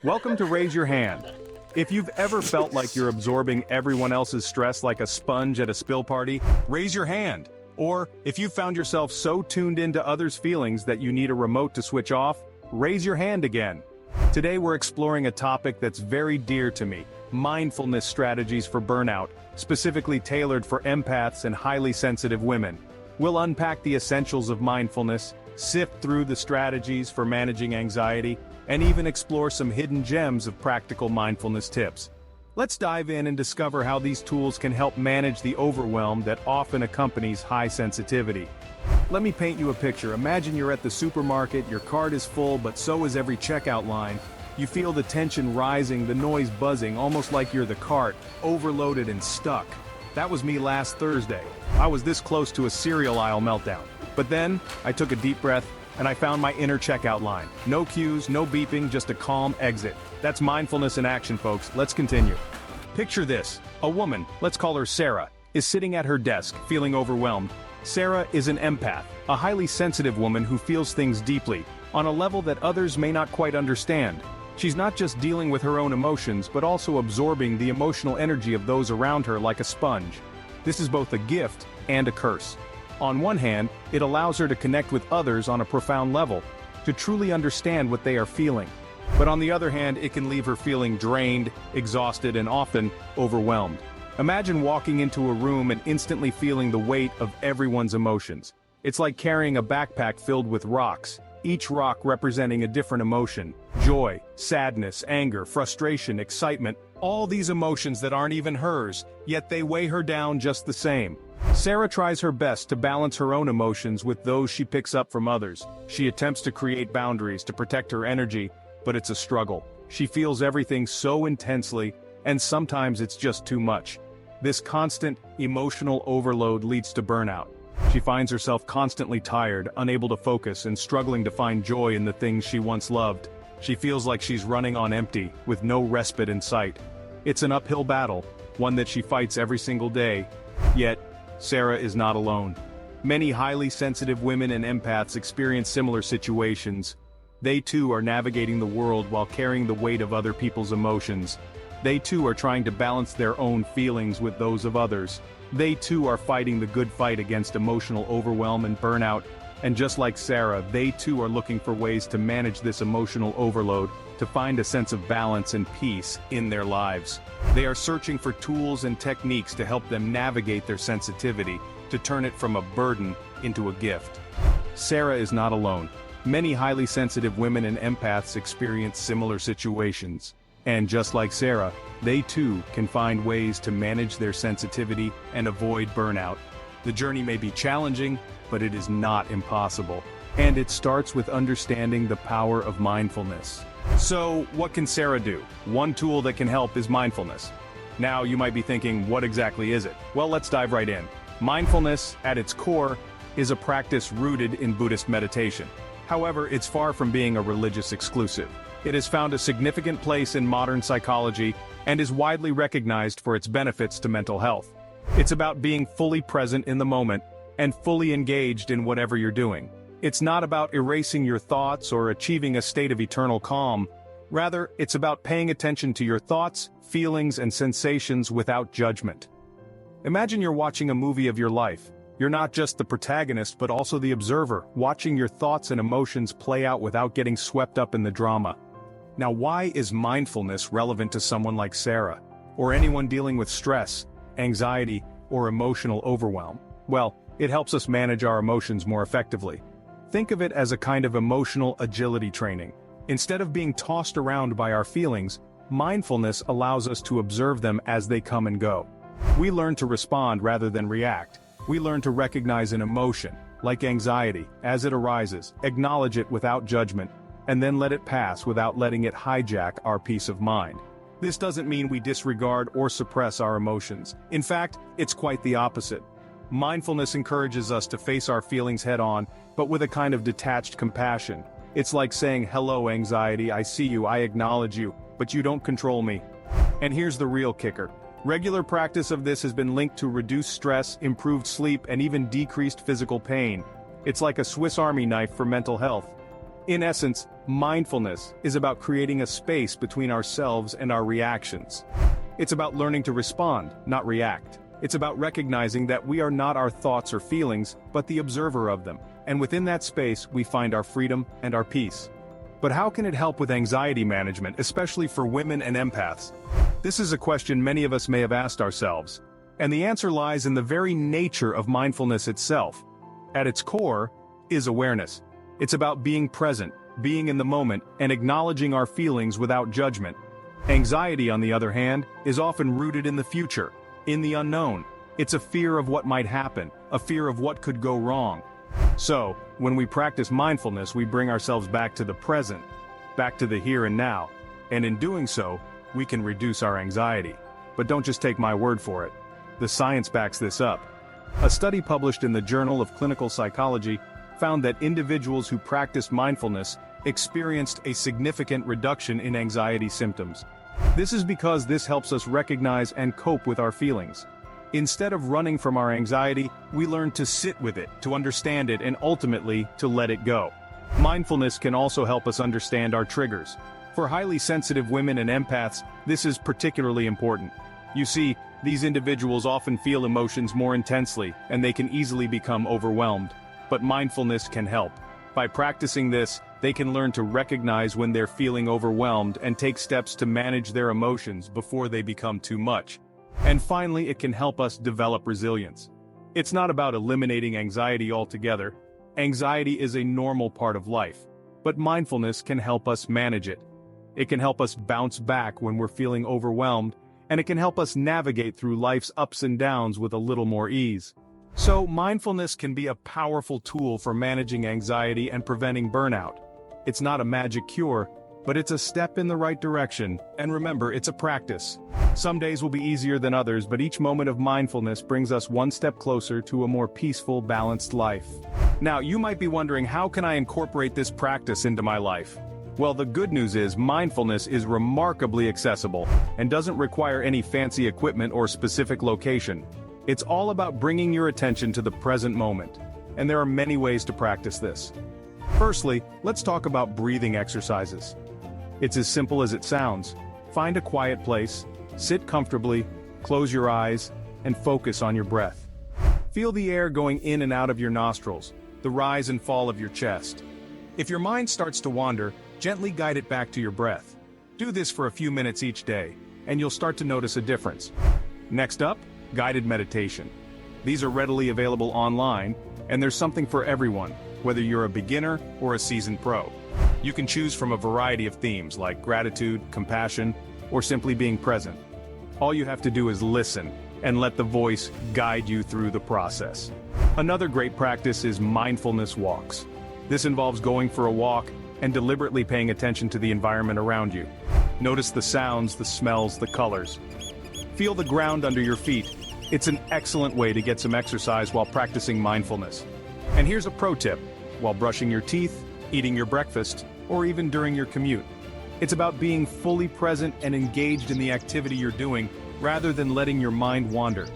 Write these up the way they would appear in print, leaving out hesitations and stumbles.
Welcome to Raise Your Hand. If you've ever felt like you're absorbing everyone else's stress like a sponge at a spill party, raise your hand. Or, if you found yourself so tuned into others' feelings that you need a remote to switch off, raise your hand again. Today we're exploring a topic that's very dear to me, mindfulness strategies for burnout, specifically tailored for empaths and highly sensitive women. We'll unpack the essentials of mindfulness, sift through the strategies for managing anxiety, and even explore some hidden gems of practical mindfulness tips. Let's dive in and discover how these tools can help manage the overwhelm that often accompanies high sensitivity. Let me paint you a picture. Imagine you're at the supermarket, your cart is full, but so is every checkout line. You feel the tension rising, the noise buzzing, almost like you're the cart, overloaded and stuck. That was me last Thursday. I was this close to a cereal aisle meltdown. But then, I took a deep breath, and I found my inner checkout line. No cues, no beeping, just a calm exit. That's mindfulness in action, folks. Let's continue. Picture this. A woman, let's call her Sarah, is sitting at her desk, feeling overwhelmed. Sarah is an empath, a highly sensitive woman who feels things deeply, on a level that others may not quite understand. She's not just dealing with her own emotions, but also absorbing the emotional energy of those around her like a sponge. This is both a gift and a curse. On one hand, it allows her to connect with others on a profound level, to truly understand what they are feeling. But on the other hand, it can leave her feeling drained, exhausted, and often overwhelmed. Imagine walking into a room and instantly feeling the weight of everyone's emotions. It's like carrying a backpack filled with rocks, each rock representing a different emotion. Joy, sadness, anger, frustration, excitement, all these emotions that aren't even hers, yet they weigh her down just the same. Sarah tries her best to balance her own emotions with those she picks up from others. She attempts to create boundaries to protect her energy, but it's a struggle. She feels everything so intensely, and sometimes it's just too much. This constant, emotional overload leads to burnout. She finds herself constantly tired, unable to focus, and struggling to find joy in the things she once loved. She feels like she's running on empty, with no respite in sight. It's an uphill battle, one that she fights every single day. Yet, Sarah is not alone. Many highly sensitive women and empaths experience similar situations. They too are navigating the world while carrying the weight of other people's emotions. They too are trying to balance their own feelings with those of others. They too are fighting the good fight against emotional overwhelm and burnout. And just like Sarah, they too are looking for ways to manage this emotional overload, to find a sense of balance and peace in their lives. They are searching for tools and techniques to help them navigate their sensitivity, to turn it from a burden into a gift. Sarah is not alone. Many highly sensitive women and empaths experience similar situations. And just like Sarah, they too can find ways to manage their sensitivity and avoid burnout. The journey may be challenging, but it is not impossible. And it starts with understanding the power of mindfulness. So, what can Sarah do? One tool that can help is mindfulness. Now, you might be thinking, what exactly is it? Well, let's dive right in. Mindfulness, at its core, is a practice rooted in Buddhist meditation. However, it's far from being a religious exclusive. It has found a significant place in modern psychology and is widely recognized for its benefits to mental health. It's about being fully present in the moment and fully engaged in whatever you're doing. It's not about erasing your thoughts or achieving a state of eternal calm. Rather, it's about paying attention to your thoughts, feelings, and sensations without judgment. Imagine you're watching a movie of your life. You're not just the protagonist but also the observer, watching your thoughts and emotions play out without getting swept up in the drama. Now, why is mindfulness relevant to someone like Sarah, or anyone dealing with stress, anxiety, or emotional overwhelm? Well, it helps us manage our emotions more effectively. Think of it as a kind of emotional agility training. Instead of being tossed around by our feelings, mindfulness allows us to observe them as they come and go. We learn to respond rather than react. We learn to recognize an emotion, like anxiety, as it arises, acknowledge it without judgment, and then let it pass without letting it hijack our peace of mind. This doesn't mean we disregard or suppress our emotions. In fact, it's quite the opposite. Mindfulness encourages us to face our feelings head-on, but with a kind of detached compassion. It's like saying, "Hello, anxiety, I see you, I acknowledge you, but you don't control me." And here's the real kicker. Regular practice of this has been linked to reduced stress, improved sleep, and even decreased physical pain. It's like a Swiss Army knife for mental health. In essence, mindfulness is about creating a space between ourselves and our reactions. It's about learning to respond, not react. It's about recognizing that we are not our thoughts or feelings, but the observer of them. And within that space, we find our freedom and our peace. But how can it help with anxiety management, especially for women and empaths? This is a question many of us may have asked ourselves. And the answer lies in the very nature of mindfulness itself. At its core is awareness. It's about being present, being in the moment, and acknowledging our feelings without judgment. Anxiety, on the other hand, is often rooted in the future, in the unknown. It's a fear of what might happen, a fear of what could go wrong. So, when we practice mindfulness, we bring ourselves back to the present, back to the here and now, and in doing so, we can reduce our anxiety. But don't just take my word for it. The science backs this up. A study published in the Journal of Clinical Psychology found that individuals who practiced mindfulness experienced a significant reduction in anxiety symptoms. This is because this helps us recognize and cope with our feelings. Instead of running from our anxiety, we learn to sit with it, to understand it, and ultimately, to let it go. Mindfulness can also help us understand our triggers. For highly sensitive women and empaths, this is particularly important. You see, these individuals often feel emotions more intensely, and they can easily become overwhelmed. But mindfulness can help. By practicing this, they can learn to recognize when they're feeling overwhelmed and take steps to manage their emotions before they become too much. And finally, it can help us develop resilience. It's not about eliminating anxiety altogether. Anxiety is a normal part of life. But mindfulness can help us manage it. It can help us bounce back when we're feeling overwhelmed, and it can help us navigate through life's ups and downs with a little more ease. So, mindfulness can be a powerful tool for managing anxiety and preventing burnout. It's not a magic cure, but it's a step in the right direction, and remember, it's a practice. Some days will be easier than others, but each moment of mindfulness brings us one step closer to a more peaceful, balanced life. Now, you might be wondering, how can I incorporate this practice into my life? Well, the good news is mindfulness is remarkably accessible and doesn't require any fancy equipment or specific location. It's all about bringing your attention to the present moment, and there are many ways to practice this. Firstly, let's talk about breathing exercises. It's as simple as it sounds. Find a quiet place, sit comfortably, close your eyes, and focus on your breath. Feel the air going in and out of your nostrils, the rise and fall of your chest. If your mind starts to wander, gently guide it back to your breath. Do this for a few minutes each day, and you'll start to notice a difference. Next up, guided meditation. These are readily available online, and there's something for everyone, whether you're a beginner or a seasoned pro. You can choose from a variety of themes like gratitude, compassion, or simply being present. All you have to do is listen, and let the voice guide you through the process. Another great practice is mindfulness walks. This involves going for a walk and deliberately paying attention to the environment around you. Notice the sounds, the smells, the colors. Feel the ground under your feet. It's an excellent way to get some exercise while practicing mindfulness. And here's a pro tip: while brushing your teeth, eating your breakfast, or even during your commute. It's about being fully present and engaged in the activity you're doing, rather than letting your mind wander.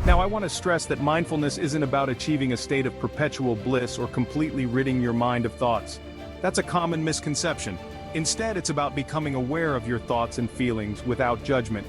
Now, I want to stress that mindfulness isn't about achieving a state of perpetual bliss or completely ridding your mind of thoughts. That's a common misconception. Instead, it's about becoming aware of your thoughts and feelings without judgment.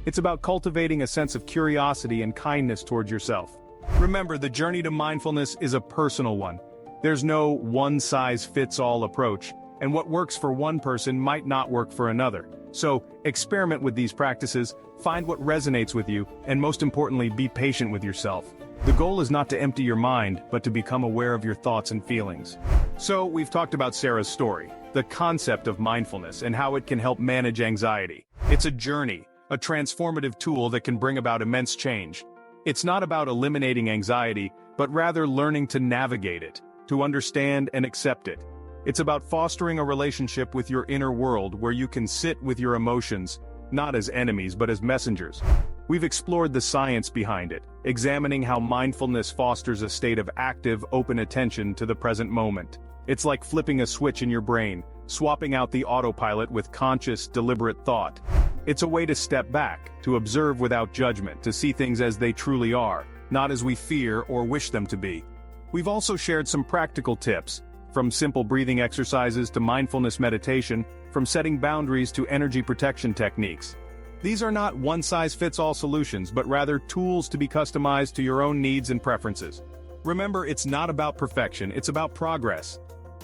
It's about cultivating a sense of curiosity and kindness towards yourself. Remember, the journey to mindfulness is a personal one. There's no one-size-fits-all approach, and what works for one person might not work for another. So, experiment with these practices, find what resonates with you, and most importantly, be patient with yourself. The goal is not to empty your mind, but to become aware of your thoughts and feelings. So, we've talked about Sarah's story, the concept of mindfulness, and how it can help manage anxiety. It's a journey, a transformative tool that can bring about immense change. It's not about eliminating anxiety, but rather learning to navigate it, to understand and accept it. It's about fostering a relationship with your inner world where you can sit with your emotions, not as enemies but as messengers. We've explored the science behind it, examining how mindfulness fosters a state of active, open attention to the present moment. It's like flipping a switch in your brain, swapping out the autopilot with conscious, deliberate thought. It's a way to step back, to observe without judgment, to see things as they truly are, not as we fear or wish them to be. We've also shared some practical tips, From simple breathing exercises to mindfulness meditation, from setting boundaries to energy protection techniques. These are not one-size-fits-all solutions, but rather tools to be customized to your own needs and preferences. Remember, it's not about perfection, it's about progress.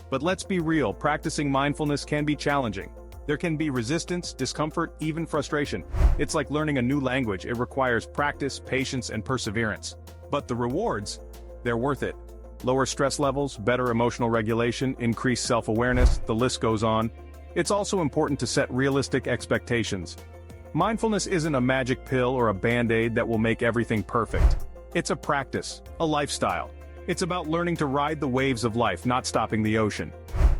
But let's be real, practicing mindfulness can be challenging. There can be resistance, discomfort, even frustration. It's like learning a new language. It requires practice, patience, and perseverance. But the rewards, they're worth it. Lower stress levels, better emotional regulation, increased self-awareness, the list goes on. It's also important to set realistic expectations. Mindfulness isn't a magic pill or a band-aid that will make everything perfect. It's a practice, a lifestyle. It's about learning to ride the waves of life, not stopping the ocean.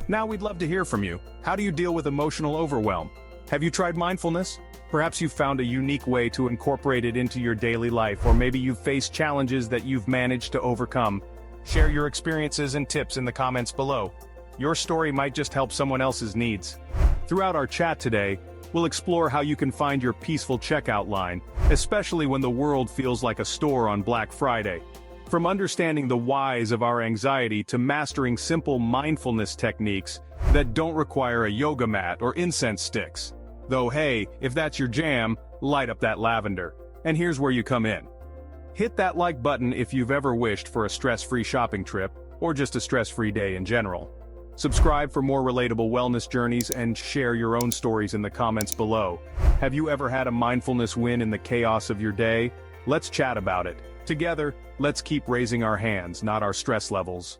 Now we'd love to hear from you. How do you deal with emotional overwhelm? Have you tried mindfulness? Perhaps you've found a unique way to incorporate it into your daily life, or maybe you've faced challenges that you've managed to overcome. Share your experiences and tips in the comments below. Your story might just help someone else's needs. Throughout our chat today, we'll explore how you can find your peaceful checkout line, especially when the world feels like a store on Black Friday. From understanding the whys of our anxiety to mastering simple mindfulness techniques that don't require a yoga mat or incense sticks. Though hey, if that's your jam, light up that lavender. And here's where you come in. Hit that like button if you've ever wished for a stress-free shopping trip, or just a stress-free day in general. Subscribe for more relatable wellness journeys and share your own stories in the comments below. Have you ever had a mindfulness win in the chaos of your day? Let's chat about it. Together, let's keep raising our hands, not our stress levels.